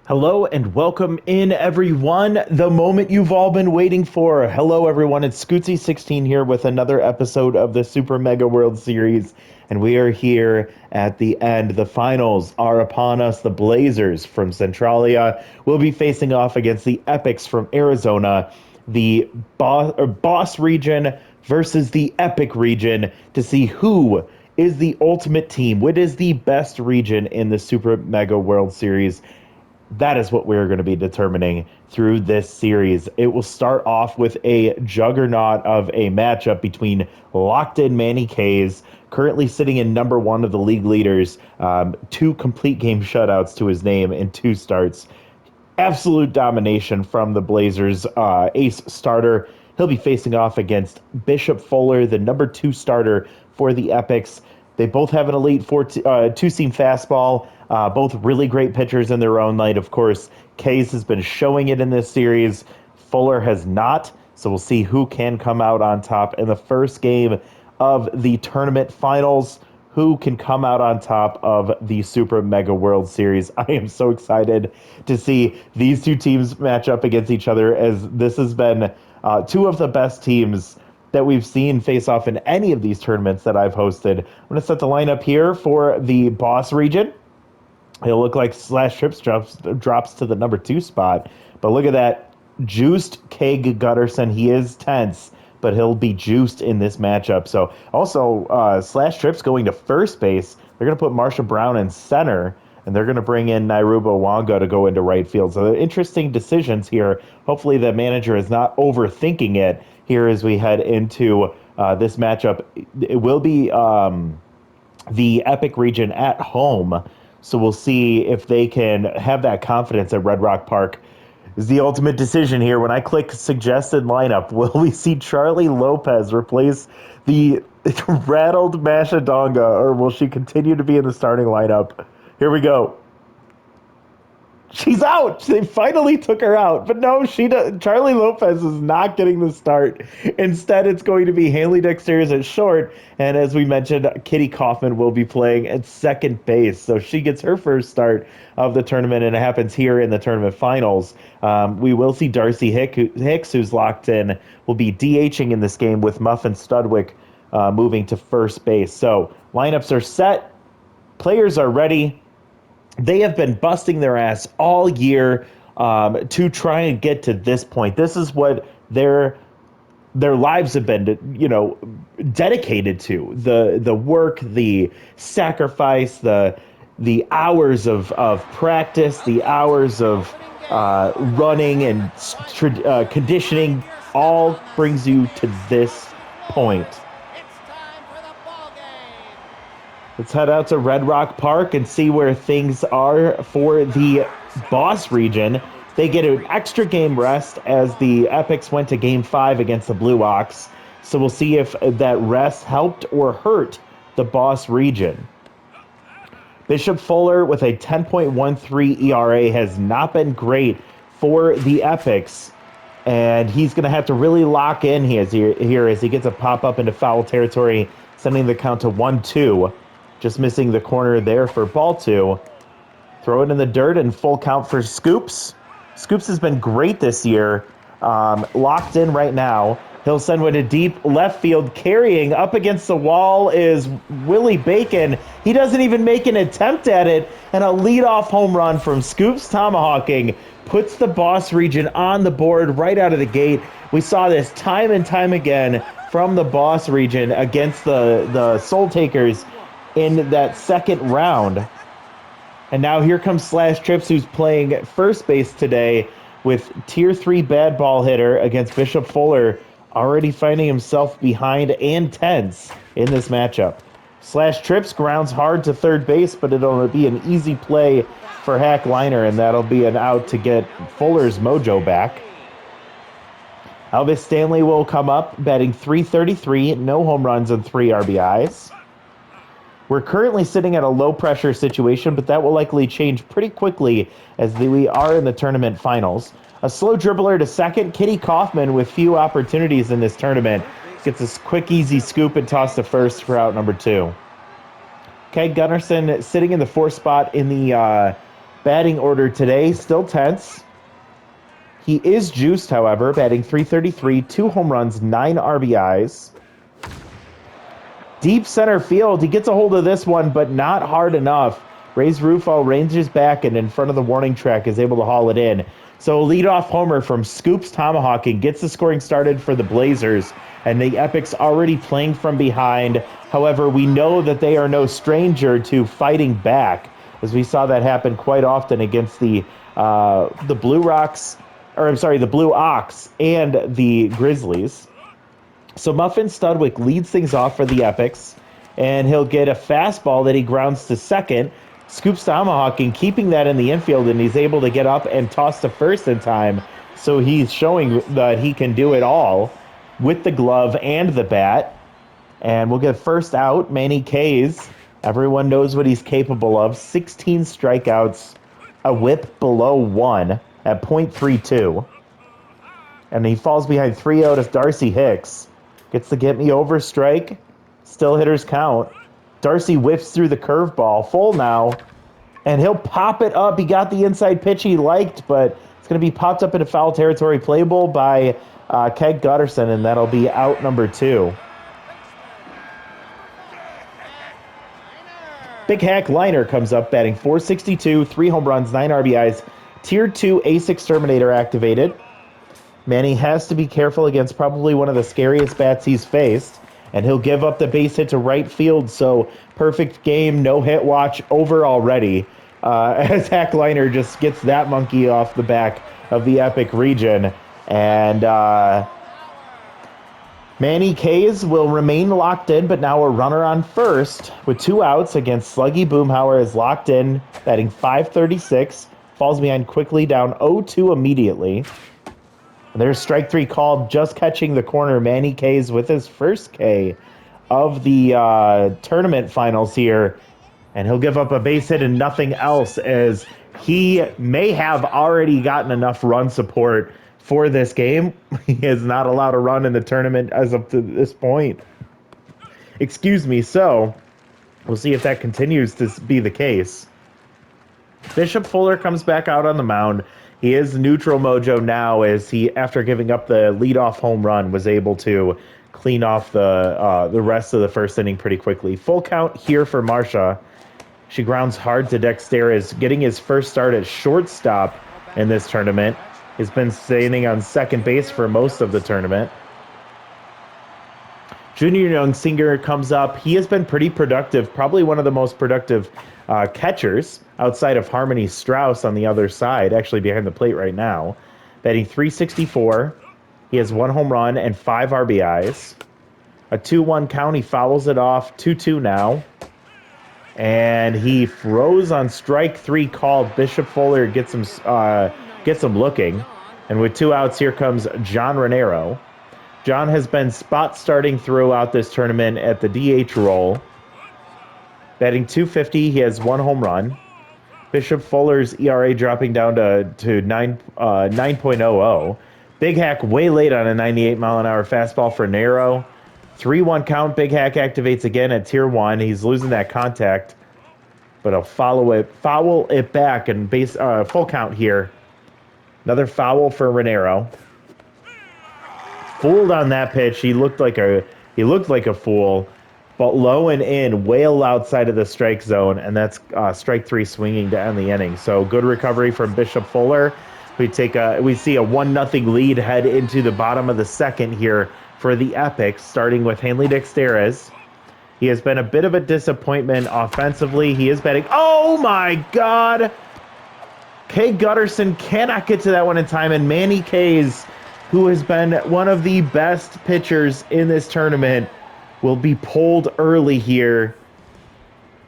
Hello and welcome in, everyone. The moment you've all been waiting for. Hello, everyone. It's Scootsy16 here with another episode of the Super Mega World Series. And we are here at the end. The finals are upon us. The Blazers from Centralia will be facing off against the Epics from Arizona. The boss region versus the Epic region to see who is the ultimate team. What is the best region in the Super Mega World Series? That is what we're going to be determining through this series. It will start off with a juggernaut of a matchup between locked-in Manny Kays, currently sitting in number one of the league leaders, two complete game shutouts to his name in two starts. Absolute domination from the Blazers ace starter. He'll be facing off against Bishop Fuller, the number two starter for the Epics. They both have an elite two-seam fastball, both really great pitchers in their own right. Of course, Kays has been showing it in this series. Fuller has not, so we'll see who can come out on top in the first game of the tournament finals. Who can come out on top of the Super Mega World Series? I am so excited to see these two teams match up against each other, as this has been two of the best teams that we've seen face off in any of these tournaments that I've hosted. I'm going to set the lineup here for the boss region. It'll look like Slash Trips drops to the number two spot. But look at that juiced Keg Gutterson. He is tense, but he'll be juiced in this matchup. So also Slash Trips going to first base. They're going to put Marsha Brown in center, and they're going to bring in Nairuba Wanga to go into right field. So interesting decisions here. Hopefully the manager is not overthinking it here as we head into this matchup. It will be the Epic region at home, so we'll see if they can have that confidence at Red Rock Park. Is the ultimate decision here. When I click suggested lineup, will we see Charlie Lopez replace the rattled Masha Donga, or will she continue to be in the starting lineup? Here we go. She's out. They finally took her out. But no, Charlie Lopez is not getting the start. Instead, it's going to be Haley Dexter's at short. And as we mentioned, Kitty Kaufman will be playing at second base. So she gets her first start of the tournament, and it happens here in the tournament finals. We will see Darcy Hicks, who's locked in, will be DHing in this game with Muffin Studwick moving to first base. So lineups are set. Players are ready. They have been busting their ass all year to try and get to this point. This is what their lives have been, dedicated to. The work, the sacrifice, the hours of practice, the hours of running and conditioning, all brings you to this point. Let's head out to Red Rock Park and see where things are for the boss region. They get an extra game rest as the Epics went to Game 5 against the Blue Ox. So we'll see if that rest helped or hurt the boss region. Bishop Fuller with a 10.13 ERA has not been great for the Epics. And he's going to have to really lock in here as he gets a pop-up into foul territory, sending the count to 1-2. Just missing the corner there for ball two. Throw it in the dirt and full count for Scoops. Scoops has been great this year. Locked in right now. He'll send one to deep left field. Carrying up against the wall is Willie Bacon. He doesn't even make an attempt at it. And a leadoff home run from Scoops tomahawking puts the boss region on the board right out of the gate. We saw this time and time again from the boss region against the Soul Takers in that second round. And now here comes Slash Trips, who's playing first base today with tier 3 bad ball hitter against Bishop Fuller, already finding himself behind and tense in this matchup. Slash Trips grounds hard to third base, but it'll be an easy play for Hack Liner, and that'll be an out to get Fuller's mojo back. Elvis Stanley will come up, batting .333, no home runs and 3 RBIs. We're currently sitting at a low-pressure situation, but that will likely change pretty quickly as we are in the tournament finals. A slow dribbler to second, Kitty Kaufman, with few opportunities in this tournament, gets a quick, easy scoop and toss to first for out number 2. Keg Gunnarsson sitting in the 4th spot in the Batting order today, still tense. He is juiced, however, batting .333, 2 home runs, 9 RBIs. Deep center field, he gets a hold of this one, but not hard enough. Ray's Rufo ranges back and in front of the warning track is able to haul it in. So a leadoff homer from Scoops tomahawking gets the scoring started for the Blazers, and the Epics already playing from behind. However, we know that they are no stranger to fighting back, as we saw that happen quite often against the Blue Ox and the Grizzlies. So Muffin Studwick leads things off for the Epics, and he'll get a fastball that he grounds to second. Scoops tomahawking, keeping that in the infield, and he's able to get up and toss to first in time. So he's showing that he can do it all with the glove and the bat. And we'll get first out, Manny Kays. Everyone knows what he's capable of. 16 strikeouts, a whip below 1 at .32. And he falls behind 3-0 to Darcy Hicks. Gets the get me over strike. Still hitters count. Darcy whiffs through the curveball. Full now. And he'll pop it up. He got the inside pitch he liked, but it's going to be popped up into foul territory, playable by Keg Gutterson, and that'll be out number 2. Big Hack Liner comes up, batting .462, 3 home runs, 9 RBIs. Tier 2 Ace Exterminator activated. Manny has to be careful against probably one of the scariest bats he's faced, and he'll give up the base hit to right field, so perfect game, no hit watch over already, as Hack Liner just gets that monkey off the back of the Epic region. And Manny Kays will remain locked in, but now a runner on first with 2 outs against Sluggy Boomhauer is locked in, batting .536, falls behind quickly, down 0-2 immediately. There's strike 3 called, just catching the corner. Manny Kays with his first K of the tournament finals here. And he'll give up a base hit and nothing else, as he may have already gotten enough run support for this game. He is not allowed to run in the tournament as up to this point. Excuse me. So we'll see if that continues to be the case. Bishop Fuller comes back out on the mound. He is neutral mojo now, as he, after giving up the leadoff home run, was able to clean off the rest of the first inning pretty quickly. Full count here for Marcia. She grounds hard to Dexteris, getting his first start at shortstop in this tournament. He's been standing on second base for most of the tournament. Junior Young Singer comes up. He has been pretty productive, probably one of the most productive catchers outside of Harmony Strauss on the other side, actually behind the plate right now. Batting .364. He has 1 home run and 5 RBIs. A 2-1 count. He fouls it off. 2-2 now. And he froze on strike 3 called. Bishop Fuller gets him looking. And with 2 outs, here comes John Renero. John has been spot starting throughout this tournament at the DH role. Batting .250, he has 1 home run. Bishop Fuller's ERA dropping down to 9.00. Big Hack way late on a 98-mile-an-hour fastball for Nero. 3-1 count. Big Hack activates again at Tier 1. He's losing that contact, but he'll foul it back, and full count here. Another foul for Renero. Fooled on that pitch. He looked like a fool, but low and in, well outside of the strike zone, and that's strike 3 swinging to end the inning. So good recovery from Bishop Fuller. We see a 1-0 lead head into the bottom of the second here for the Epics, starting with Hanley Dexteris. He has been a bit of a disappointment offensively. He is batting. Oh my God! Kay Gutterson cannot get to that one in time, and Manny Kays, who has been one of the best pitchers in this tournament, will be pulled early here.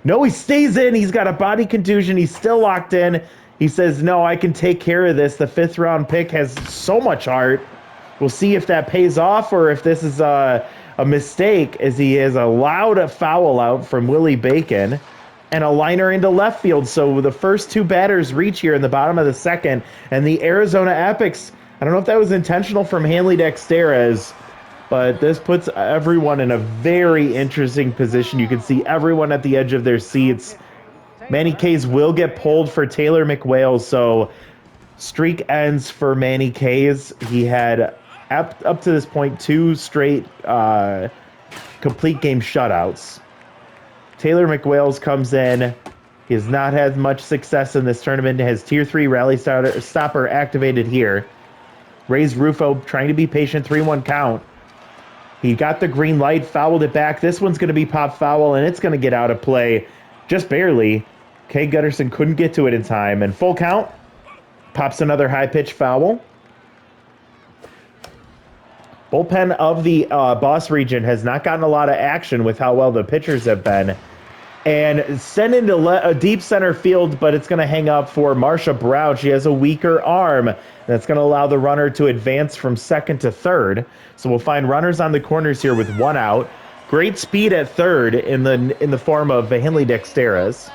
No, he stays in. He's got a body contusion. He's still locked in. He says, no, I can take care of this. The 5th-round pick has so much heart. We'll see if that pays off or if this is a mistake, as he has allowed a foul out from Willie Bacon and a liner into left field. So the first 2 batters reach here in the bottom of the second, and the Arizona Epics, I don't know if that was intentional from Hanley Dexteris, but this puts everyone in a very interesting position. You can see everyone at the edge of their seats. Manny Kays will get pulled for Taylor McWhale, so streak ends for Manny Kays. He had, up to this point, 2 straight complete game shutouts. Taylor McWhales comes in. He has not had much success in this tournament. Has Tier 3 Rally Stopper activated here. Ray's Rufo trying to be patient, 3-1 count. He got the green light, fouled it back. This one's going to be pop foul, and it's going to get out of play just barely. Kay Gutterson couldn't get to it in time, and full count. Pops another high-pitch foul. Bullpen of the Boss region has not gotten a lot of action with how well the pitchers have been. And sent into a deep center field, but it's going to hang up for Marsha Brown. She has a weaker arm. That's going to allow the runner to advance from second to third. So we'll find runners on the corners here with 1 out. Great speed at third in the form of Henley Dexteras.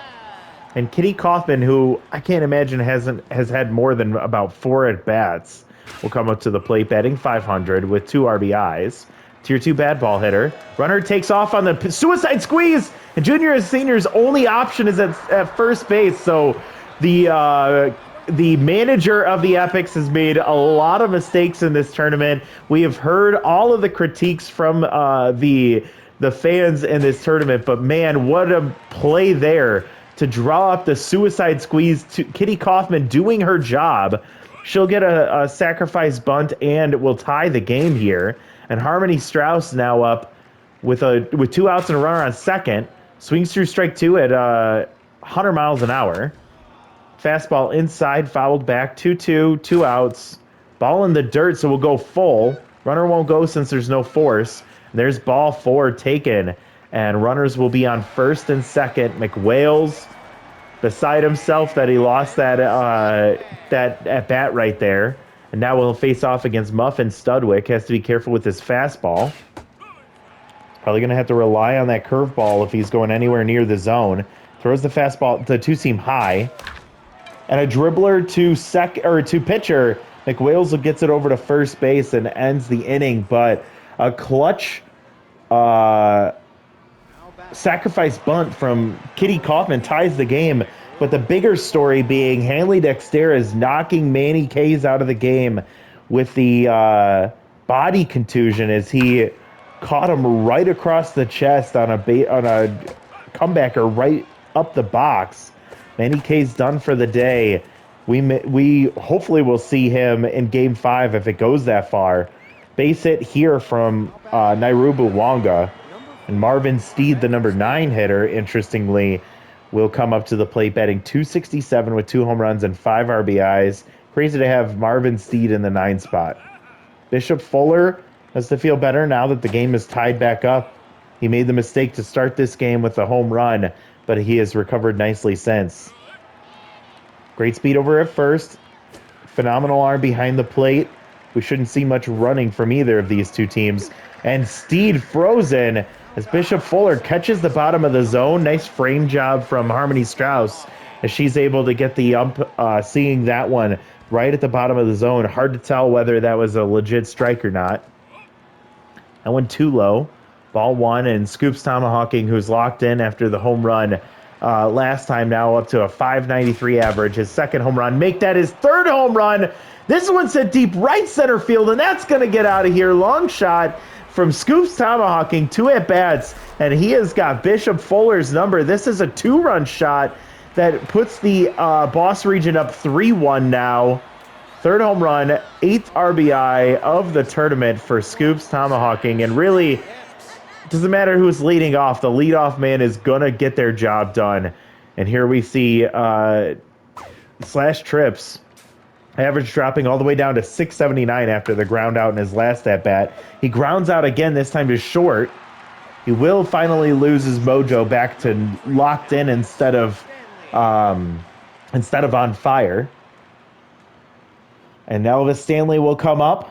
And Kitty Kaufman, who I can't imagine has had more than about 4 at-bats, will come up to the plate batting .500 with 2 RBIs. Tier 2 bad ball hitter. Runner takes off on the suicide squeeze, and junior and senior's only option is at first base. So the manager of the Epics has made a lot of mistakes in this tournament. We have heard all of the critiques from the fans in this tournament, but man, what a play there to draw up the suicide squeeze. To Kitty Kaufman doing her job. She'll get a sacrifice bunt and will tie the game here. And Harmony Strauss now up with 2 outs and a runner on second. Swings through strike 2 at 100 miles an hour. Fastball inside, fouled back, 2-2, 2 outs. Ball in the dirt, so we'll go full. Runner won't go since there's no force. There's ball 4 taken. And runners will be on first and second. McWhale's beside himself that he lost that at bat right there. And now we'll face off against Muffin Studwick. Has to be careful with his fastball. Probably going to have to rely on that curveball if he's going anywhere near the zone. Throws the fastball to 2-seam high. And a dribbler to pitcher. McWhales gets it over to first base and ends the inning. But a clutch sacrifice bunt from Kitty Kaufman ties the game. But the bigger story being Hanley Dexter is knocking Manny Kays out of the game with the body contusion as he caught him right across the chest on a comebacker right up the box. Manny Kays done for the day. We hopefully will see him in Game 5 if it goes that far. Base hit here from Nairubu Wonga. And Marvin Steed, the number 9 hitter, interestingly, will come up to the plate batting .267 with 2 home runs and 5 RBIs. Crazy to have Marvin Steed in the 9 spot. Bishop Fuller has to feel better now that the game is tied back up. He made the mistake to start this game with a home run, but he has recovered nicely since. Great speed over at first. Phenomenal arm behind the plate. We shouldn't see much running from either of these two teams. And Steed frozen as Bishop Fuller catches the bottom of the zone. Nice frame job from Harmony Strauss as she's able to get the ump seeing that one right at the bottom of the zone. Hard to tell whether that was a legit strike or not. That went too low. Ball 1, and Scoops tomahawking, who's locked in after the home run last time, now up to a .593 average. His second home run. Make that his 3rd home run. This one's hit deep right center field, and that's going to get out of here. Long shot from Scoops tomahawking, 2 at-bats, and he has got Bishop Fuller's number. This is a 2-run shot that puts the Boss region up 3-1 now. 3rd home run, 8th RBI of the tournament for Scoops tomahawking, and really, doesn't matter who's leading off. The leadoff man is going to get their job done. And here we see Slash Trips. Average dropping all the way down to 679 after the ground out in his last at-bat. He grounds out again, this time to short. He will finally lose his mojo back to locked in instead of on fire. And Elvis Stanley will come up.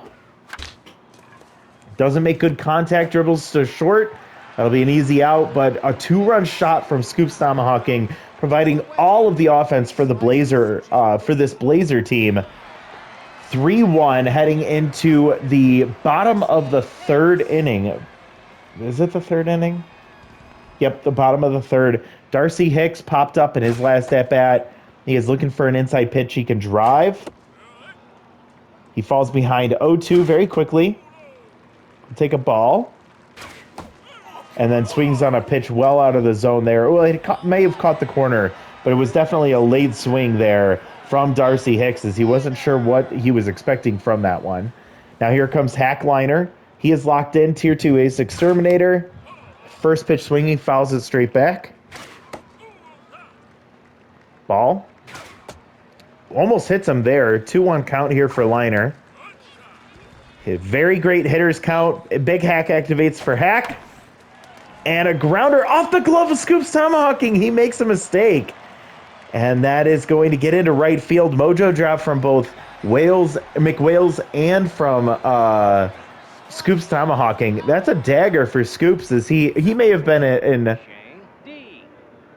Doesn't make good contact, dribbles to short. That'll be an easy out, but a 2-run shot from Scoops tomahawking, providing all of the offense for the this Blazer team. 3-1 heading into the bottom of the 3rd inning. Is it the 3rd inning? Yep, the bottom of the 3rd. Darcy Hicks popped up in his last at-bat. He is looking for an inside pitch he can drive. He falls behind 0-2 very quickly. Take a ball. And then swings on a pitch well out of the zone there. Well, it may have caught the corner, but it was definitely a late swing there from Darcy Hicks, as he wasn't sure what he was expecting from that one. Now here comes Hackliner. He is locked in, Tier 2 Ace Exterminator. First pitch swinging, fouls it straight back. Ball. Almost hits him there. 2-1 count here for Liner. A very great hitters count. Big Hack activates for Hack. And a grounder off the glove of Scoops tomahawking. He makes a mistake. And that is going to get into right field. Mojo drop from both McWales and from Scoops tomahawking. That's a dagger for Scoops, as he may have been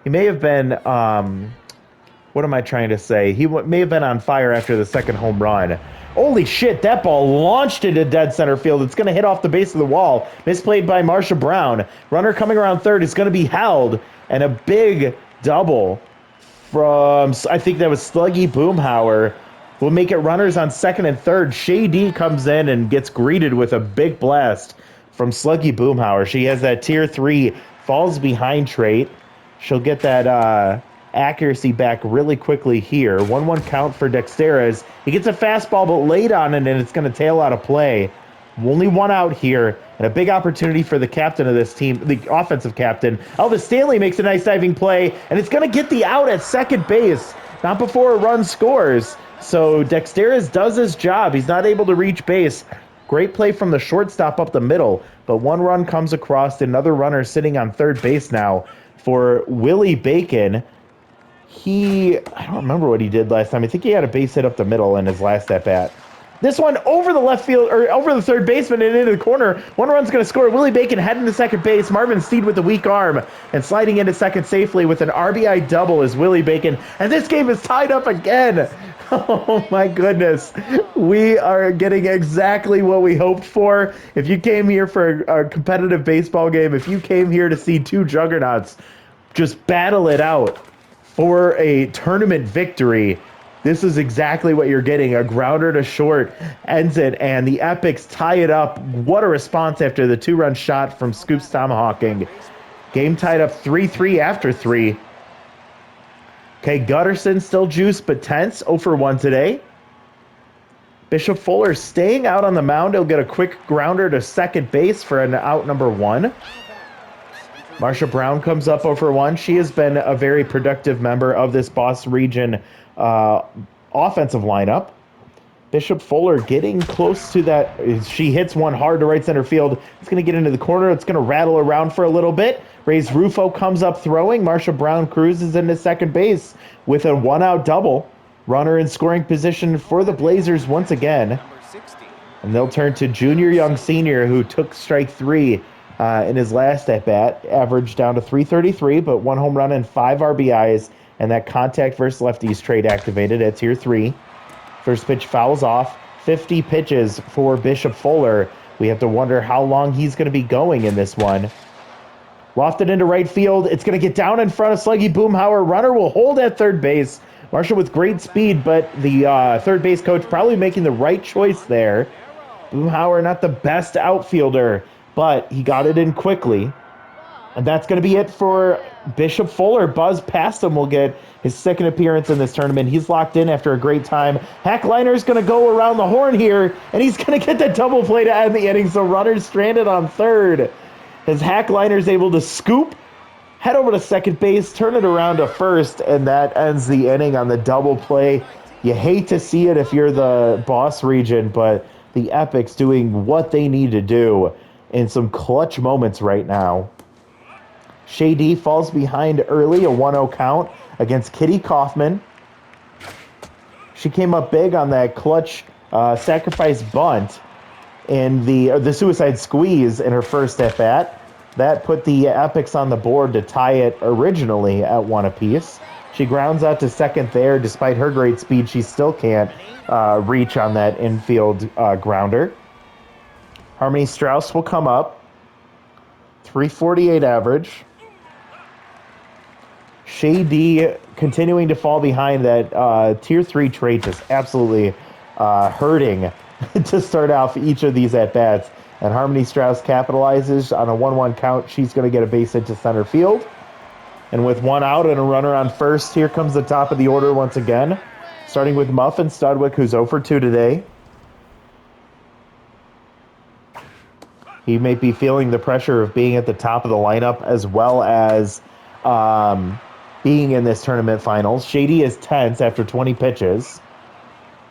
he may have been what am I trying to say? He may have been on fire after the second home run. Holy shit, that ball launched into dead center field. It's going to hit off the base of the wall. Misplayed by Marsha Brown. Runner coming around third is going to be held. And a big double from, I think that was Sluggy Boomhauer, will make it runners on second and third. Shady comes in and gets greeted with a big blast from Sluggy Boomhauer. She has that Tier 3 falls behind trait. She'll get that accuracy back really quickly here. 1-1 count for Dexteras. He gets a fastball, but late on it, and it's going to tail out of play. Only one out here, and a big opportunity for the captain of this team, the offensive captain. Elvis Stanley makes a nice diving play, and it's going to get the out at second base, not before a run scores. So Dexteras does his job. He's not able to reach base. Great play from the shortstop up the middle, but one run comes across. Another runner sitting on third base now for Willie Bacon. I don't remember what he did last time. I think he had a base hit up the middle in his last at-bat. This one over the left field, or over the third baseman and into the corner. One run's going to score. Willie Bacon heading to second base. Marvin Steed with the weak arm and sliding into second safely with an RBI double is Willie Bacon. And this game is tied up again. Oh my goodness. We are getting exactly what we hoped for. If you came here for a competitive baseball game, if you came here to see two juggernauts just battle it out for a tournament victory, this is exactly what you're getting. A grounder to short ends it, and the Epics tie it up. What a response after the two-run shot from Scoops tomahawking. Game tied up 3-3 after 3. Okay, Gutterson still juiced but tense. 0 for 1 today. Bishop Fuller staying out on the mound. He'll get a quick grounder to second base for an out number 1. Marsha Brown comes up 0 for 1. She has been a very productive member of this Boston region offensive lineup. Bishop Fuller getting close to that. She hits one hard to right center field. It's going to get into the corner. It's going to rattle around for a little bit. Ray's Rufo comes up throwing. Marsha Brown cruises into second base with a one-out double. Runner in scoring position for the Blazers once again. And they'll turn to Junior Young Sr., who took strike 3 in his last at-bat. Averaged down to 333, but 1 home run and 5 RBIs. And that contact versus lefties trade activated at Tier 3. First pitch fouls off. 50 pitches for Bishop Fuller. We have to wonder how long he's going to be going in this one. Lofted into right field. It's going to get down in front of Sluggy Boomhauer. Runner will hold at third base. Marshall with great speed, but the third base coach probably making the right choice there. Boomhauer not the best outfielder, but he got it in quickly. And that's going to be it for Bishop Fuller. Buzz past him will get his second appearance in this tournament. He's locked in after a great time. Hackliner's going to go around the horn here, and he's going to get that double play to end the inning. So runner's stranded on third. As Hackliner's able to scoop, head over to second base, turn it around to first, and that ends the inning on the double play. You hate to see it if you're the boss region, but the Epics doing what they need to do in some clutch moments right now. Shady falls behind early, a 1-0 count against Kitty Kaufman. She came up big on that clutch sacrifice bunt in the suicide squeeze in her first at-bat. That put the Epics on the board to tie it originally at 1 apiece. She grounds out to second there. Despite her great speed, she still can't reach on that infield grounder. Harmony Strauss will come up. 348 average. Shady continuing to fall behind. That tier 3 trait just absolutely hurting to start off each of these at-bats. And Harmony Strauss capitalizes on a 1-1 count. She's going to get a base hit to center field. And with one out and a runner on first, here comes the top of the order once again. Starting with Muffin Studwick, who's 0 for 2 today. He may be feeling the pressure of being at the top of the lineup as well as being in this tournament finals. Shady is tense after 20 pitches.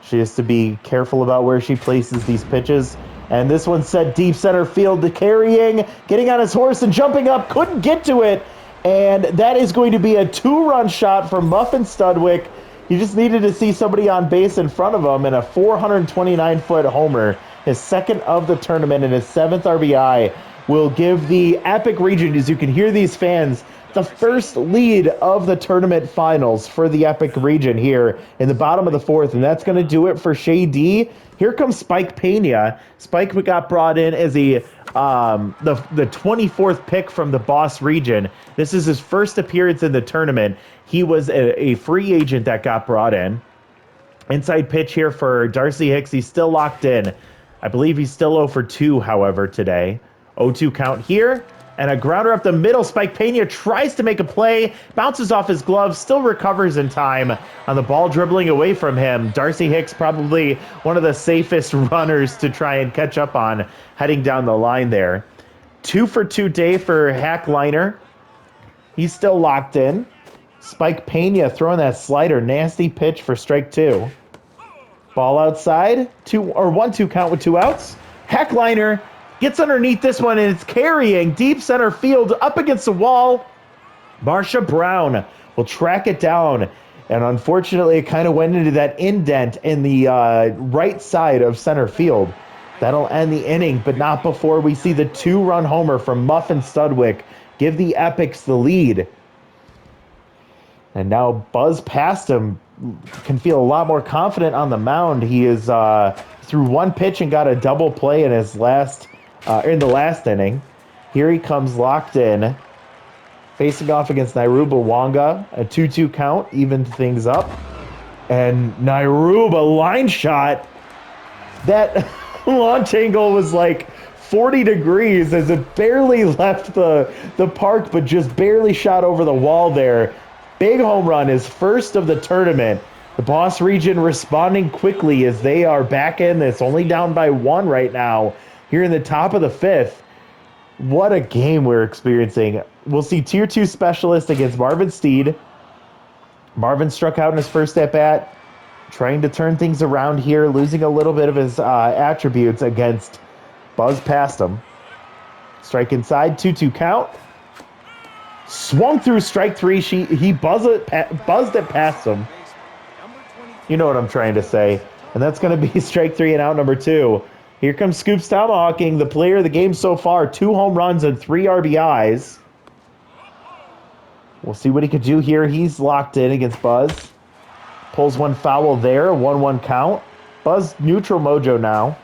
She has to be careful about where she places these pitches. And this one set deep center field to carrying, getting on his horse and jumping up, couldn't get to it. And that is going to be a 2-run shot for Muffin Studwick. He just needed to see somebody on base in front of him, and a 429-foot homer, his second of the tournament and his 7th RBI, will give the Epic region, as you can hear these fans, the first lead of the tournament finals for the Epic region here in the bottom of the 4th, and that's going to do it for Shady. Here comes Spike Pena. Spike got brought in as the 24th pick from the Boss region. This is his first appearance in the tournament. He was a free agent that got brought in. Inside pitch here for Darcy Hicks. He's still locked in. I believe he's still 0 for 2, however, today. 0-2 count here. And a grounder up the middle. Spike Pena tries to make a play, bounces off his glove, still recovers in time on the ball dribbling away from him. Darcy Hicks, probably one of the safest runners to try and catch up on heading down the line there. 2 for 2 day for Hackliner. He's still locked in. Spike Pena throwing that slider. Nasty pitch for strike 2. Ball outside. 1-2 count with 2 outs. Hackliner gets underneath this one, and it's carrying deep center field up against the wall. Marsha Brown will track it down, and unfortunately, it kind of went into that indent in the right side of center field. That'll end the inning, but not before we see the 2-run homer from Muffin Studwick give the Epics the lead. And now Buzz past him can feel a lot more confident on the mound. He is through one pitch and got a double play in his in the last inning. Here he comes locked in, facing off against Nairuba Wanga. A 2-2 count, evened things up. And Nairuba line shot. That launch angle was like 40 degrees as it barely left the park, but just barely shot over the wall there. Big home run, his first of the tournament. The Boss region responding quickly as they are back in this, only down by 1 right now. Here in the top of the 5th. What a game we're experiencing. We'll see Tier 2 Specialist against Marvin Steed. Marvin struck out in his first at-bat, trying to turn things around here, losing a little bit of his attributes against Buzz past him. Strike inside, 2-2 count. Swung through strike 3. He buzzed it past him. You know what I'm trying to say. And that's going to be strike 3 and out number 2. Here comes Scoops Tomahawking, the player of the game so far. 2 home runs and 3 RBIs. We'll see what he could do here. He's locked in against Buzz. Pulls one foul there, 1-1 count. Buzz neutral mojo now.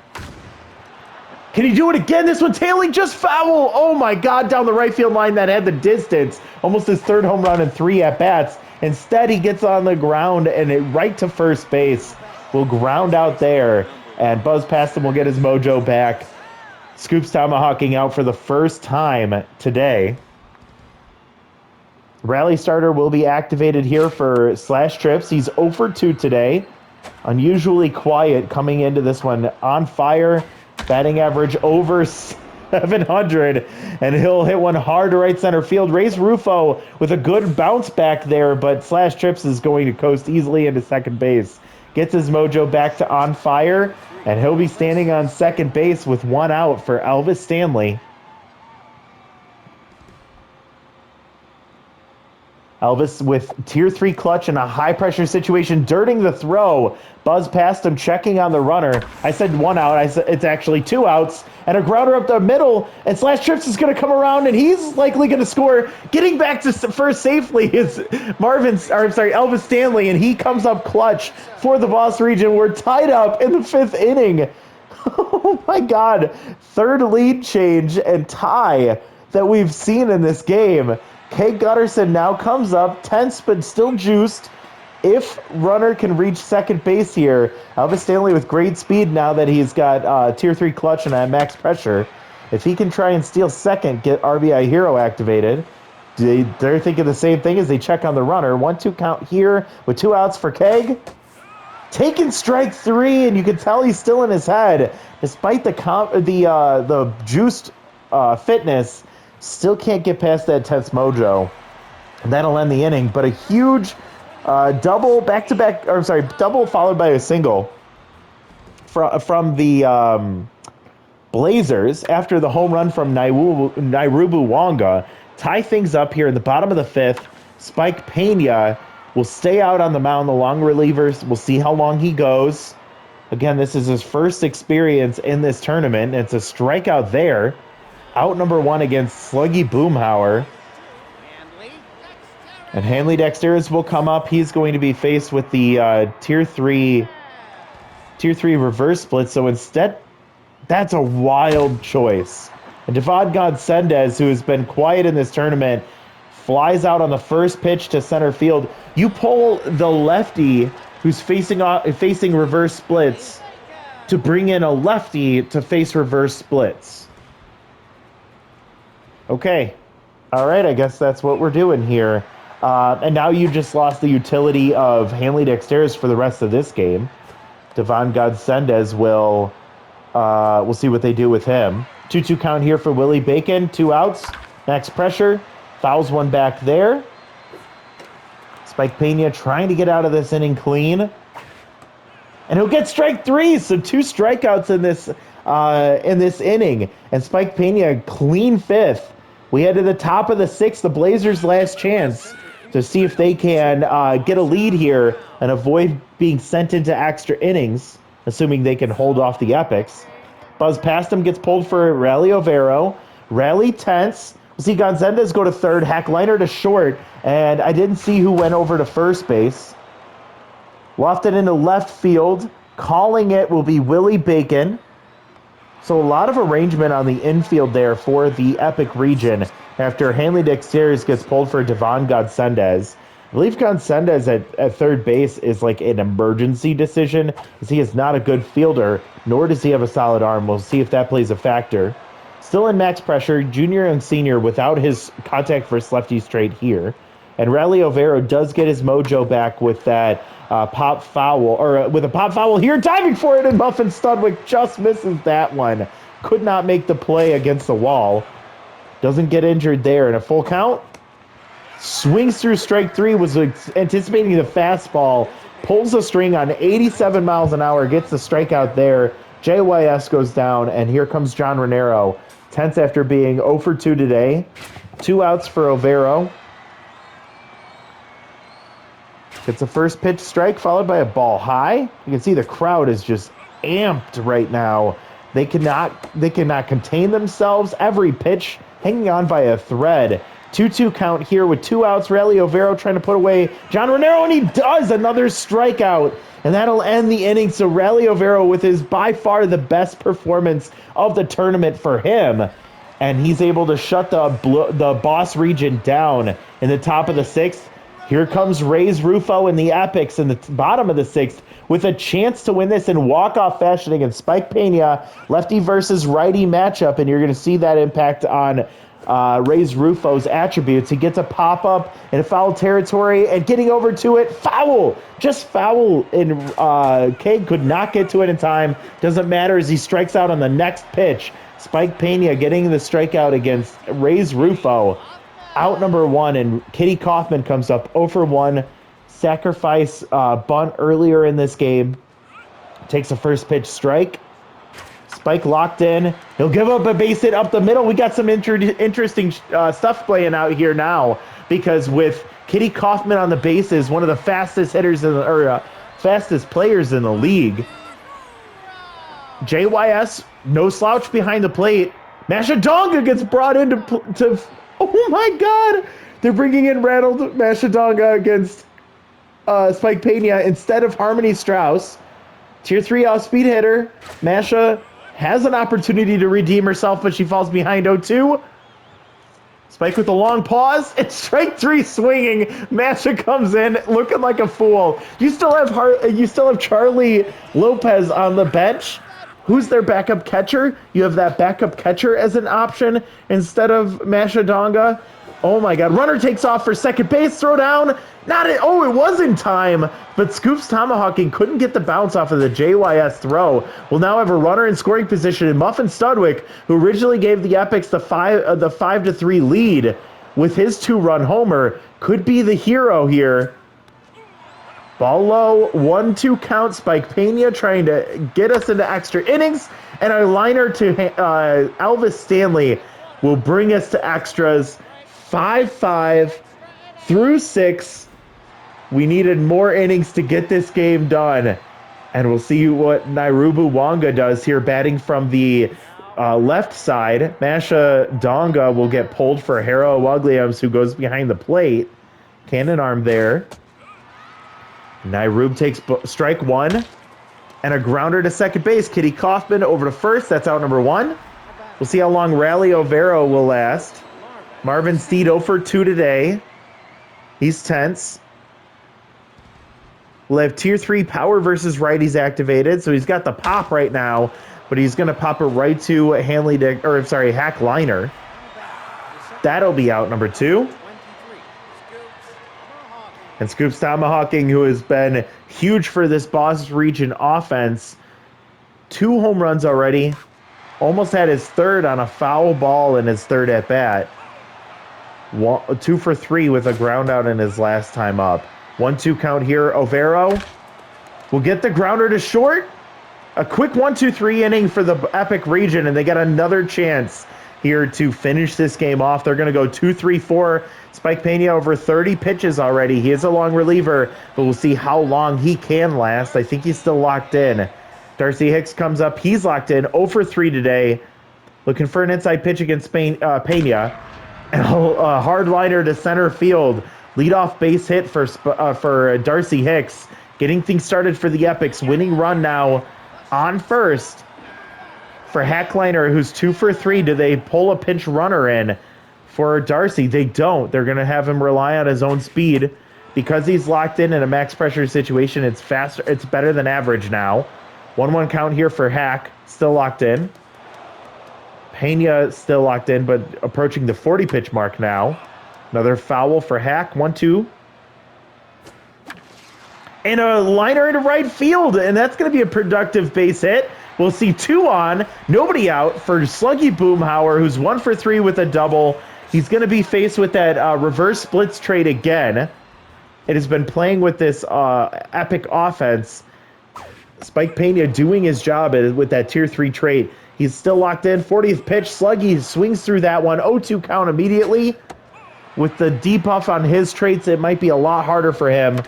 Can he do it again? This one tailing just foul. Oh my God, down the right field line that had the distance. Almost his 3rd home run and 3 at-bats. Instead, he gets on the ground and it right to first base. Will ground out there. And Buzz past him will get his mojo back. Scoops Tomahawking out for the first time today. Rally starter will be activated here for Slash Trips. He's 0 for 2 today. Unusually quiet coming into this one. On fire. Batting average over 700. And he'll hit one hard to right center field. Reyes Rufo with a good bounce back there. But Slash Trips is going to coast easily into second base. Gets his mojo back to on fire. And he'll be standing on second base with 1 out for Elvis Stanley. Elvis with tier 3 clutch in a high-pressure situation, dirting the throw. Buzz past him, checking on the runner. I said 1 out. It's actually 2 outs. And a grounder up the middle. And Slash Trips is going to come around, and he's likely going to score. Getting back to first safely is Elvis Stanley, and he comes up clutch for the Boss region. We're tied up in the 5th inning. Oh, my God. 3rd lead change and tie that we've seen in this game. Kate Gutterson now comes up, tense but still juiced. If runner can reach second base here, Elvis Stanley with great speed now that he's got tier 3 clutch and max pressure. If he can try and steal second, get RBI hero activated. They're thinking the same thing as they check on the runner. 1-2 count here with 2 outs for Keg. Taking strike 3, and you can tell he's still in his head. Despite the juiced fitness, still can't get past that tense mojo. And that'll end the inning, but a huge double back-to-back, or sorry, double followed by a single from the Blazers after the home run from Nairubu Wanga. Tie things up here in the bottom of the 5th. Spike Pena will stay out on the mound, the long relievers. We'll see how long he goes. Again, this is his first experience in this tournament. It's a strikeout there. Out number 1 against Sluggy Boomhauer. And Hanley Dexteris will come up. He's going to be faced with the tier 3 reverse split. So instead, that's a wild choice. And Devon Godsendez, who has been quiet in this tournament, flies out on the first pitch to center field. You pull the lefty who's facing reverse splits to bring in a lefty to face reverse splits. Okay. All right, I guess that's what we're doing here. And now you just lost the utility of Hanley Dexteris for the rest of this game. Devon Godsendez will... we'll see what they do with him. 2-2 count here for Willie Bacon. 2 outs. Max pressure. Fouls one back there. Spike Pena trying to get out of this inning clean. And he'll get strike 3. So 2 strikeouts in this inning. And Spike Pena clean 5th. We head to the top of the 6th. The Blazers' last chance to see if they can get a lead here and avoid being sent into extra innings, assuming they can hold off the Epics. Buzz past him, gets pulled for Rally Overo. Rally tense. We'll see Gonzalez go to third, Hackliner to short, and I didn't see who went over to first base. Lofted into left field. Calling it will be Willie Bacon. So a lot of arrangement on the infield there for the Epic region after Hanley Dexteris gets pulled for Devon Godsendez. I believe Godsendez at third base is like an emergency decision, because he is not a good fielder, nor does he have a solid arm. We'll see if that plays a factor. Still in max pressure, junior and senior without his contact versus lefty straight here. And Rally Overo does get his mojo back with that pop foul, or with a pop foul here, diving for it, and Muffin Studwick just misses that one. Could not make the play against the wall. Doesn't get injured there. In a full count, swings through strike 3, was anticipating the fastball, pulls the string on 87 miles an hour, gets the strikeout there. JYS goes down, and here comes John Renero. 10th after being 0 for 2 today. 2 outs for Overo. Gets a first pitch strike followed by a ball high. You can see the crowd is just amped right now. They cannot contain themselves. Every pitch hanging on by a thread. 2-2 count here with 2 outs. Rally Overo trying to put away John Renero, and he does. Another strikeout, and that'll end the inning. So Rally Overo with his by far the best performance of the tournament for him, and he's able to shut the Boss region down in the top of the 6th. Here comes Ray's Rufo and the Epics in the bottom of the 6th with a chance to win this in walk-off fashion against Spike Pena, lefty versus righty matchup, and you're going to see that impact on Ray's Rufo's attributes. He gets a pop-up in foul territory and getting over to it. Foul! Just foul, and Cade could not get to it in time. Doesn't matter as he strikes out on the next pitch. Spike Pena getting the strikeout against Ray's Rufo. Out number 1, and Kitty Kaufman comes up 0 for 1. Sacrifice bunt earlier in this game. Takes a first pitch strike. Spike locked in. He'll give up a base hit up the middle. We got some interesting stuff playing out here now, because with Kitty Kaufman on the bases, one of the fastest hitters fastest players in the league. JYS, no slouch behind the plate. Mashadonga gets brought in to oh my God! They're bringing in Randall Mashadonga against Spike Pena instead of Harmony Strauss. Tier 3 off-speed hitter. Masha has an opportunity to redeem herself, but she falls behind 0-2. Spike with a long pause. It's strike three swinging. Masha comes in looking like a fool. You still have Charlie Lopez on the bench. Who's their backup catcher? You have that backup catcher as an option instead of Masha Donga. Oh my God. Runner takes off for second base. Throw down. Not it. Oh, it was in time. But Scoops tomahawking couldn't get the bounce off of the JYS throw. We'll now have a runner in scoring position in Muffin Studwick, who originally gave the Epics the 5-3 lead with his 2-run homer. Could be the hero here. Ball low, 1-2 count. Spike Pena trying to get us into extra innings. And our liner to Elvis Stanley will bring us to extras. 5-5 through 6. We needed more innings to get this game done. And we'll see what Nairubu Wanga does here, batting from the left side. Masha Donga will get pulled for Hero Williams, who goes behind the plate. Cannon arm there. Nairobi takes strike one. And a grounder to second base. Kitty Kaufman over to first. That's out number 1. We'll see how long Rally Overo will last. Marvin Steed 0 for 2 today. He's tense. We'll have Tier 3 power versus righties activated. So he's got the pop right now. But he's going to pop it right to Hack Liner. That'll be out number 2. And Scoops Tomahawking, who has been huge for this Boston region offense. 2 home runs already. Almost had his third on a foul ball in his third at bat. 2 for 3 with a ground out in his last time up. 1-2 count here. Overo will get the grounder to short. A quick 1-2-3 inning for the Epic region, and they got another chance here to finish this game off. They're going to go 2-3-4. Spike Pena over 30 pitches already. He is a long reliever, but we'll see how long he can last. I think he's still locked in. Darcy Hicks comes up. He's locked in. 0 for 3 today. Looking for an inside pitch against Pena. And a hard liner to center field. Leadoff base hit for Darcy Hicks. Getting things started for the Epics. Winning run now on first for Hackliner, who's 2 for 3. Do they pull a pinch runner in for Darcy? They don't. They're going to have him rely on his own speed. Because he's locked in a max pressure situation, it's faster. It's better than average now. 1-1 count here for Hack. Still locked in. Pena still locked in, but approaching the 40 pitch mark now. Another foul for Hack. 1-2. And a liner into right field, and that's going to be a productive base hit. We'll see 2 on, nobody out for Sluggy Boomhauer, who's 1 for 3 with a double. He's going to be faced with that reverse splits trade again. It has been playing with this Epic offense. Spike Pena doing his job with that Tier 3 trait. He's still locked in. 40th pitch. Sluggy swings through that one. 0-2 count immediately. With the debuff on his traits, it might be a lot harder for him.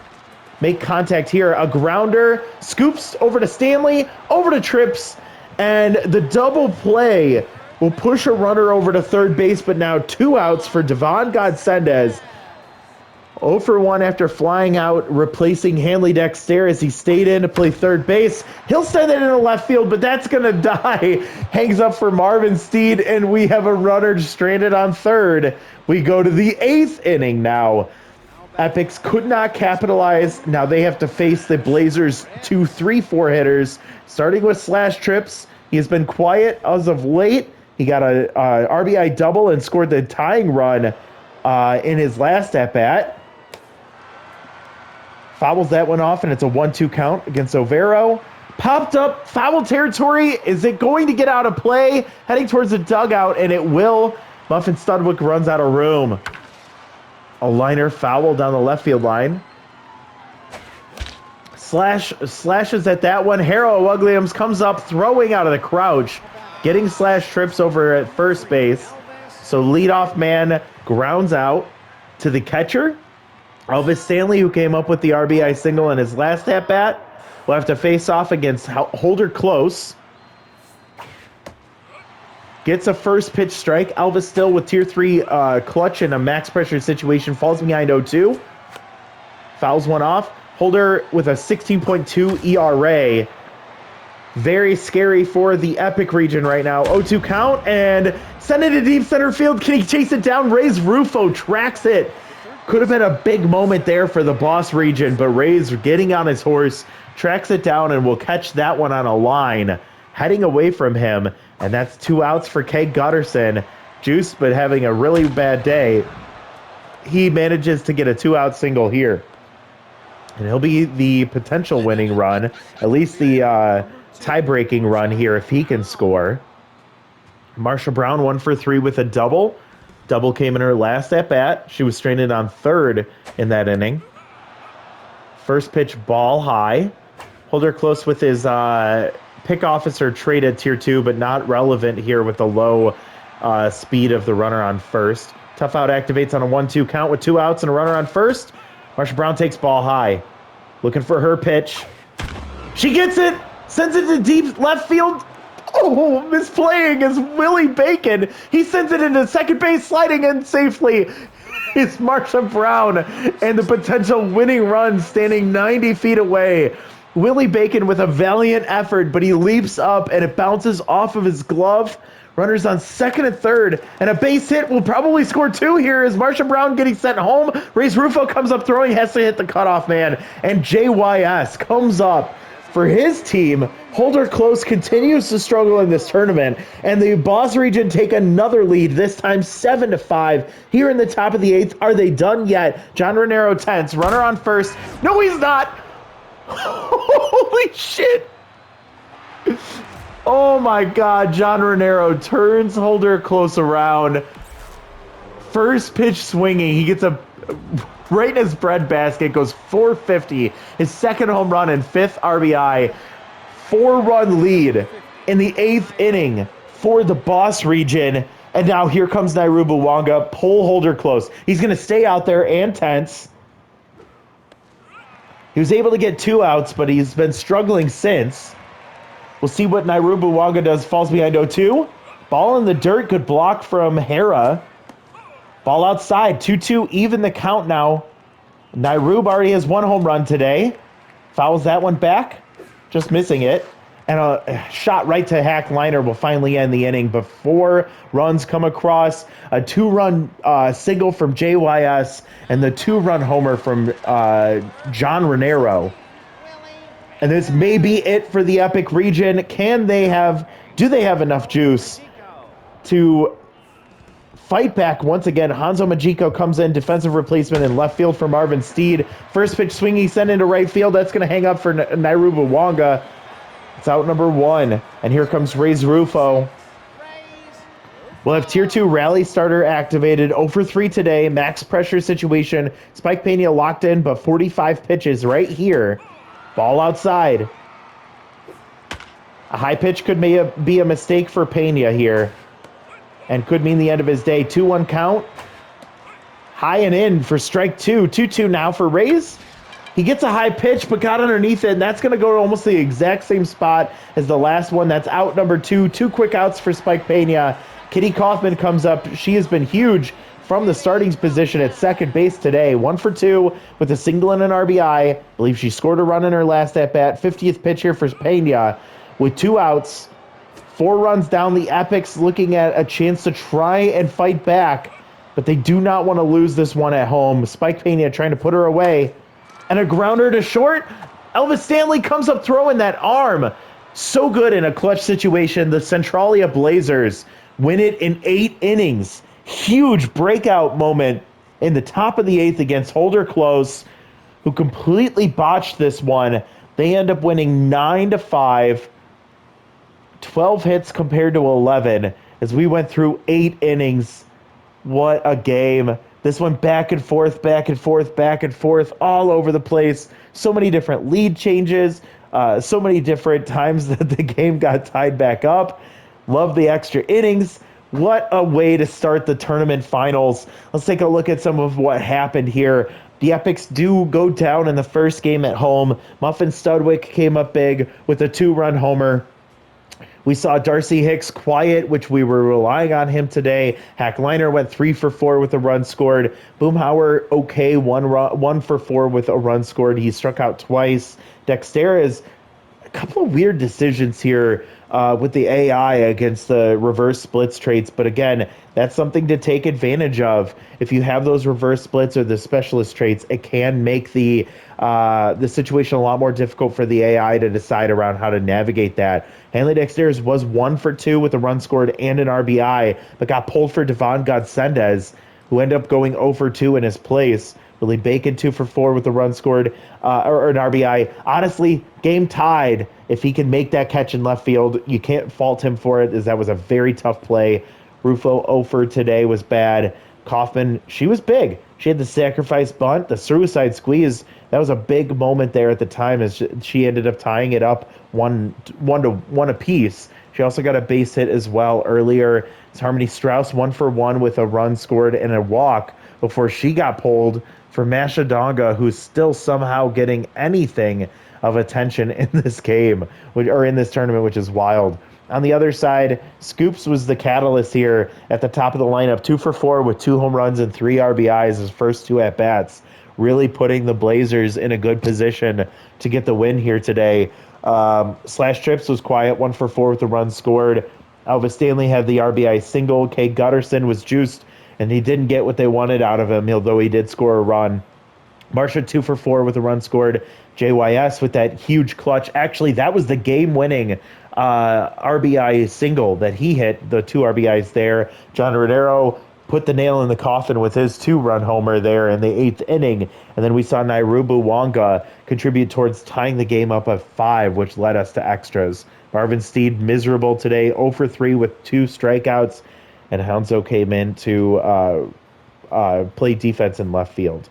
Make contact here. A grounder. Scoops over to Stanley. Over to Trips. And the double play will push a runner over to third base, but now 2 outs for Devon Godsendez. 0 for 1 after flying out, replacing Hanley Dexter as he stayed in to play third base. He'll send it into left field, but that's going to die. Hangs up for Marvin Steed, and we have a runner stranded on third. We go to the 8th inning now. Epics could not capitalize. Now they have to face the Blazers' 2-3-4 hitters, starting with Slash Trips. He has been quiet as of late. He got a RBI double and scored the tying run in his last at-bat. Fouls that one off, and it's a 1-2 count against Overo. Popped up, foul territory. Is it going to get out of play? Heading towards the dugout, and it will. Muffin Studwick runs out of room. A liner foul down the left field line. Slashes at that one. Harold Williams comes up, throwing out of the crouch. Getting Slash Trips over at first base. So leadoff man grounds out to the catcher. Elvis Stanley, who came up with the RBI single in his last at-bat, will have to face off against Holder Close. Gets a first pitch strike. Elvis still with Tier 3 clutch in a max pressure situation. Falls behind 0-2. Fouls one off. Holder with a 16.2 ERA. Very scary for the Epic region right now. 0-2 count and send it to deep center field. Can he chase it down? Ray's Rufo tracks it. Could have been a big moment there for the boss region, but Ray's getting on his horse, tracks it down, and will catch that one on a line, heading away from him. And that's 2 outs for Keg Gutterson. Juice, but having a really bad day. He manages to get a 2-out single here. And he'll be the potential winning run, at least the tie-breaking run here if he can score. Marsha Brown 1 for 3 with a double. Double came in her last at-bat. She was stranded on third in that inning. First pitch, ball high. Holder close with his pick officer traded tier 2, but not relevant here with the low speed of the runner on first. Tough out activates on a 1-2 count with 2 outs and a runner on first. Marsha Brown takes ball high. Looking for her pitch. She gets it! Sends it to deep left field. Oh, misplaying is Willie Bacon. He sends it into second base, sliding in safely. It's Marsha Brown and the potential winning run standing 90 feet away. Willie Bacon with a valiant effort, but he leaps up and it bounces off of his glove. Runners on second and third, and a base hit will probably score 2 here as Marsha Brown getting sent home. Ray's Rufo comes up throwing, has to hit the cutoff man, and JYS comes up for his team. Holder Close continues to struggle in this tournament, and the Boss region take another lead, this time 7-5. Here in the top of the 8th, are they done yet? John Renero tense, runner on first. No, he's not! Holy shit! Oh my God, John Renero turns Holder Close around. First pitch swinging, he gets a right in his breadbasket, goes 450. His second home run and 5th RBI. 4-run lead in the 8th inning for the Boss region. And now here comes Nairubu Wanga, pull Holder Close. He's going to stay out there and tense. He was able to get 2 outs, but he's been struggling since. We'll see what Nairubu Wanga does. Falls behind 0-2. Ball in the dirt. Good block from Hera. Ball outside. 2-2. Even the count now. Nairubu already has 1 home run today. Fouls that one back. Just missing it. And a shot right to Hack Liner will finally end the inning. But 4 runs come across. A 2-run single from JYS. And the 2-run homer from John Renero. And this may be it for the Epic region. Do they have enough juice to fight back once again? Hanzo Majiko comes in, defensive replacement in left field for Marvin Steed. First pitch swinging, sent into right field. That's going to hang up for Nairubu Wanga. It's out number 1. And here comes Ray's Rufo. We'll have tier 2 rally starter activated. 0 for 3 today. Max pressure situation. Spike Pena locked in, but 45 pitches right here. Ball outside. A high pitch could be a mistake for Pena here. And could mean the end of his day. 2-1 count. High and in for strike 2. 2-2 now for Rays. He gets a high pitch, but got underneath it. And that's going to go to almost the exact same spot as the last one. That's out number 2. 2 quick outs for Spike Pena. Kitty Kaufman comes up. She has been huge from the starting position at second base today. 1 for 2 with a single and an RBI. I believe she scored a run in her last at-bat. 50th pitch here for Pena with 2 outs. 4 runs down. The Epics looking at a chance to try and fight back, but they do not want to lose this one at home. Spike Pena trying to put her away. And a grounder to short. Elvis Stanley comes up throwing that arm. So good in a clutch situation. The Centralia Blazers win it in 8 innings. Huge breakout moment in the top of the 8th against Holder Close, who completely botched this one. They end up winning 9-5, 12 hits compared to 11 as we went through 8 innings. What a game. This went back and forth, back and forth, back and forth, all over the place. So many different lead changes, so many different times that the game got tied back up. Love the extra innings. What a way to start the tournament finals. Let's take a look at some of what happened here. The Epics do go down in the first game at home. Muffin Studwick came up big with a 2-run homer. We saw Darcy Hicks quiet, which we were relying on him today. Hack Liner went 3 for 4 with a run scored. Boomhauer, okay, 1 for 4 with a run scored. He struck out twice. Dexter is couple of weird decisions here with the AI against the reverse splits traits. But again, that's something to take advantage of. If you have those reverse splits or the specialist traits, it can make the situation a lot more difficult for the AI to decide around how to navigate that. Hanley Dexter's was 1 for 2 with a run scored and an RBI, but got pulled for Devon Godsendez, who ended up going 0 for 2 in his place. Willie Bacon 2 for 4 with a run scored or an RBI. Honestly, game tied. If he can make that catch in left field, you can't fault him for it, as that was a very tough play. Rufo 0 for today was bad. Kaufman, she was big. She had the sacrifice bunt, the suicide squeeze. That was a big moment there at the time, as she ended up tying it up one to one apiece. She also got a base hit as well earlier. It's Harmony Strauss 1 for 1 with a run scored and a walk before she got pulled for Masha Donga, who's still somehow getting anything of attention in this game, or in this tournament, which is wild. On the other side, Scoops was the catalyst here at the top of the lineup, 2 for 4 with 2 home runs and 3 RBIs his first 2 at-bats, really putting the Blazers in a good position to get the win here today. Slash Trips was quiet, 1 for 4 with a run scored. Elvis Stanley had the RBI single. Kay Gutterson was juiced, and he didn't get what they wanted out of him, although he did score a run. Marsha 2 for 4 with a run scored. JYS with that huge clutch. Actually, that was the game-winning RBI single that he hit, the 2 RBIs there. John Rodero put the nail in the coffin with his 2-run homer there in the 8th inning. And then we saw Nairubu Wanga contribute towards tying the game up at 5, which led us to extras. Marvin Steed miserable today, 0 for 3 with 2 strikeouts. And Hounslow came in to play defense in left field.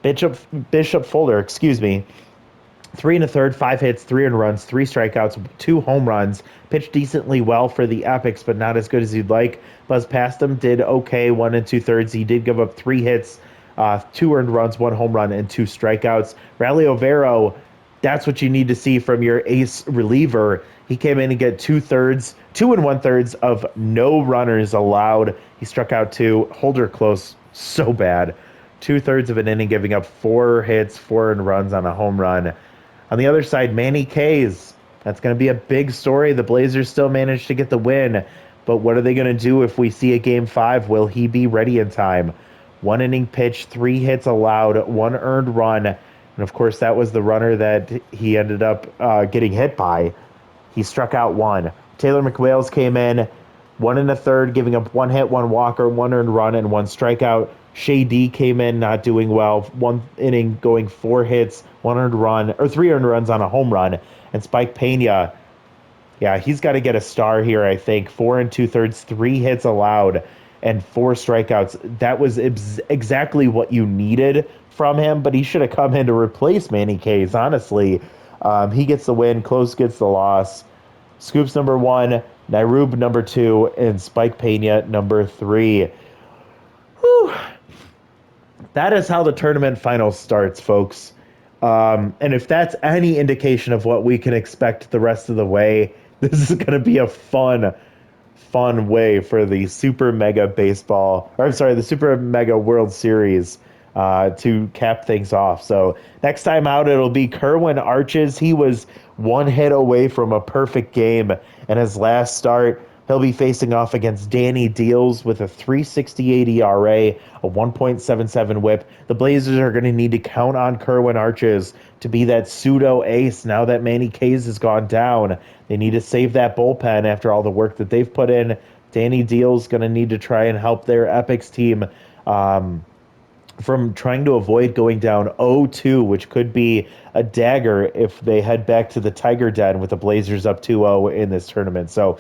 Bishop Fuller, 3 1/3, 5 hits, 3 earned runs, 3 strikeouts, 2 home runs. Pitched decently well for the Epics, but not as good as you'd like. Buzz Pastum did okay, 1 2/3. He did give up 3 hits, 2 earned runs, 1 home run, and 2 strikeouts. Rally Overo, that's what you need to see from your ace reliever. He came in and get 2 1/3 of no runners allowed. He struck out 2. Holder close, so bad. 2/3 of an inning, giving up 4 hits, 4 earned runs on a home run. On the other side, Manny Kays. That's going to be a big story. The Blazers still managed to get the win, but what are they going to do if we see a Game 5? Will he be ready in time? 1 inning pitch, 3 hits allowed, 1 earned run, and of course that was the runner that he ended up getting hit by. He struck out 1. Taylor McWales came in, 1 1/3, giving up 1 hit, 1 walker, 1 earned run, and 1 strikeout. Shay D came in not doing well. 1 inning going 4 hits, 1 earned run, or 3 earned runs on a home run. And Spike Pena, yeah, he's got to get a star here, I think. 4 2/3, 3 hits allowed, and 4 strikeouts. That was exactly what you needed from him, but he should have come in to replace Manny Kays, honestly. He gets the win, Close gets the loss. Scoops number 1, Nairub number 2, and Spike Pena number 3. Whew. That is how the tournament finals starts, folks. And if that's any indication of what we can expect the rest of the way, this is going to be a fun way for the Super Mega Baseball, or I'm sorry, the Super Mega World Series to cap things off. So next time out, it'll be Kerwin Arches. He was 1 hit away from a perfect game in his last start. He'll be facing off against Danny Deals with a 3.68 ERA, a 1.77 whip. The Blazers are going to need to count on Kerwin Arches to be that pseudo ace now that Manny Kays has gone down. They need to save that bullpen after all the work that they've put in. Danny Deals going to need to try and help their Epics team from trying to avoid going down 0-2, which could be a dagger if they head back to the Tiger Den with the Blazers up 2-0 in this tournament. So,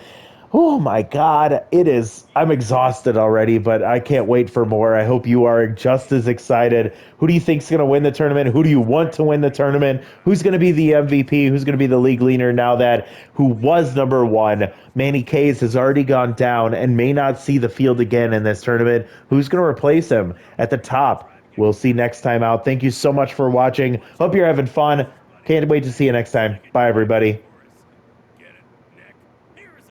oh my God, I'm exhausted already, but I can't wait for more. I hope you are just as excited. Who do you think's going to win the tournament? Who do you want to win the tournament? Who's going to be the MVP? Who's going to be the league leader now that who was number 1, Manny Kays, has already gone down and may not see the field again in this tournament? Who's going to replace him at the top? We'll see next time out. Thank you so much for watching. Hope you're having fun. Can't wait to see you next time. Bye, everybody.